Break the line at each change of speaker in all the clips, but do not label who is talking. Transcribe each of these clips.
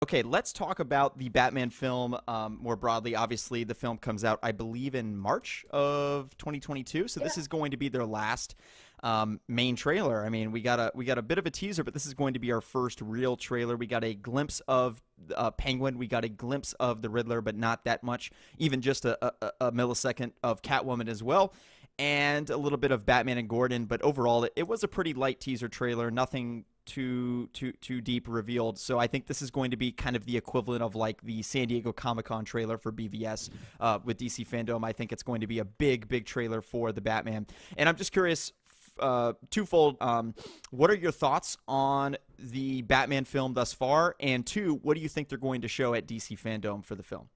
Okay, let's talk about the Batman film more broadly. Obviously, the film comes out, I believe, in March of 2022. So
Yeah.
this is going to be their last main trailer. I mean, we got a bit of a teaser, but this is going to be our first real trailer. We got a glimpse of Penguin. We got a glimpse of the Riddler, but not that much. Even just a millisecond of Catwoman as well. And a little bit of Batman and Gordon, but overall, it was a pretty light teaser trailer. Nothing too deep revealed. So I think this is going to be kind of the equivalent of like the San Diego Comic-Con trailer for BVS with DC Fandome. I think it's going to be a big trailer for the Batman. And I'm just curious, twofold. What are your thoughts on the Batman film thus far? And two, what do you think they're going to show at DC Fandome for the film?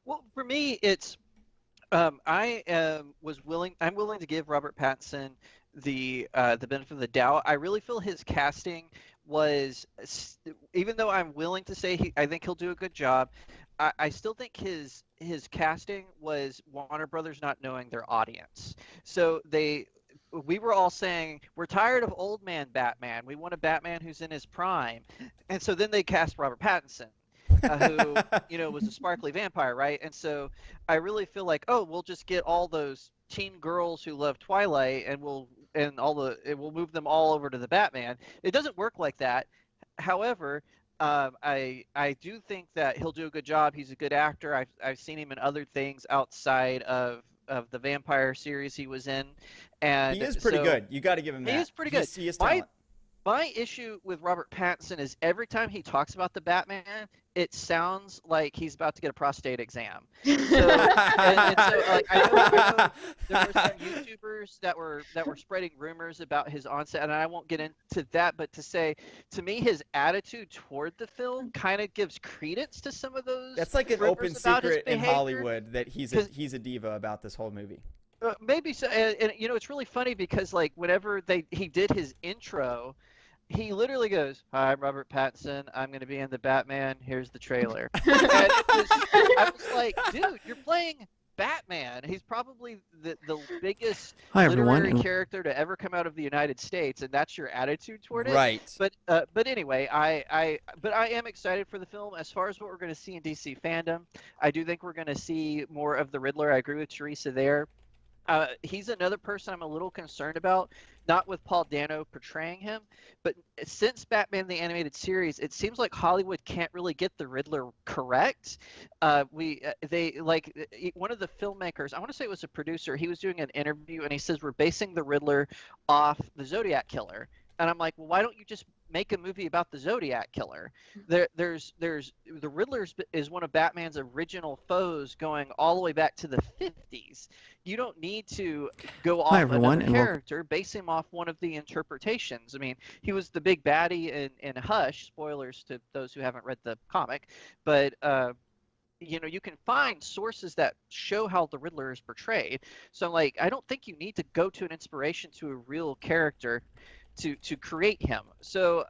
Well, for me, it's I'm willing to give Robert Pattinson the benefit of the doubt. I really feel his casting was, even though I'm willing to say I think he'll do a good job. I still think his casting was Warner Brothers not knowing their audience. So we were all saying we're tired of old man Batman. We want a Batman who's in his prime, and so then they cast Robert Pattinson, who was a sparkly vampire, right? And so I really feel like, oh, we'll just get all those teen girls who love Twilight, and we'll move them all over to the Batman. It doesn't work like that. However, I do think that he'll do a good job. He's a good actor. I've seen him in other things outside of the vampire series he was in,
He
and
is pretty
so
good. You got to give him
he
that.
is pretty good.
He is
My
talent.
my issue with Robert Pattinson is every time he talks about the Batman, it sounds like he's about to get a prostate exam. So and so like I know there were some YouTubers that were spreading rumors about his onset, and I won't get into that, but to me his attitude toward the film kind of gives credence to some of those
That's like an open
rumors about his
secret in
behavior.
Hollywood that he's a diva about this whole movie.
Maybe so, and it's really funny because like whenever he did his intro, he literally goes, "Hi, I'm Robert Pattinson. I'm going to be in the Batman. Here's the trailer." And I was like, "Dude, you're playing Batman. He's probably the biggest
Hi everyone,
literary
and
character to ever come out of the United States, and that's your attitude toward it."
Right.
But anyway, I am excited for the film. As far as what we're going to see in DC fandom, I do think we're going to see more of the Riddler. I agree with Teresa there. He's another person I'm a little concerned about, not with Paul Dano portraying him, but since Batman the Animated Series, it seems like Hollywood can't really get the Riddler correct. One of the filmmakers, I want to say it was a producer, he was doing an interview and he says we're basing the Riddler off the Zodiac Killer. And I'm like, well, why don't you just make a movie about the Zodiac Killer? There's the Riddler is one of Batman's original foes, going all the way back to the 50s. You don't need to go
hi
off
everyone,
another
and welcome.
character, base him off one of the interpretations. I mean, he was the big baddie in Hush. Spoilers to those who haven't read the comic, but you can find sources that show how the Riddler is portrayed. So like, I don't think you need to go to an inspiration to a real character to create him. So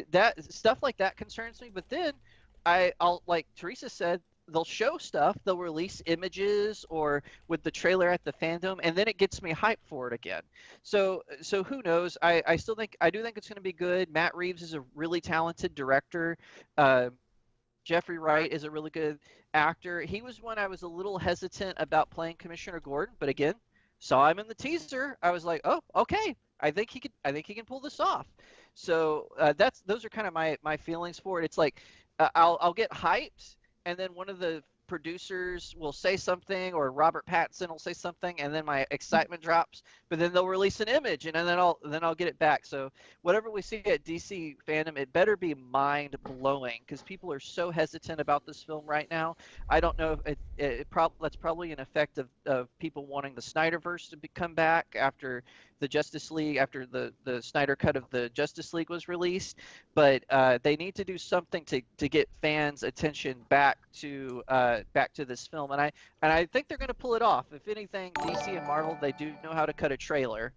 that stuff like that concerns me. But then I'll like Teresa said, they'll show stuff, they'll release images or with the trailer at the fandom, and then it gets me hyped for it again. So who knows? I do think it's going to be good. Matt Reeves is a really talented director. Uh, Jeffrey Wright is a really good actor. He was one I was a little hesitant about playing Commissioner Gordon, but again, saw him in the teaser. I was like, oh, okay. I think he can pull this off. So those are kind of my feelings for it. It's like I'll get hyped, and then one of the producers will say something, or Robert Pattinson will say something, and then my excitement drops. But then they'll release an image, and then I'll get it back. So whatever we see at DC fandom, it better be mind blowing, because people are so hesitant about this film right now. I don't know if that's probably an effect of people wanting the Snyderverse to come back after the Justice League, after the Snyder cut of the Justice League was released. But they need to do something to get fans' attention back to this film, and I think they're going to pull it off. If anything, DC and Marvel, they do know how to cut a trailer.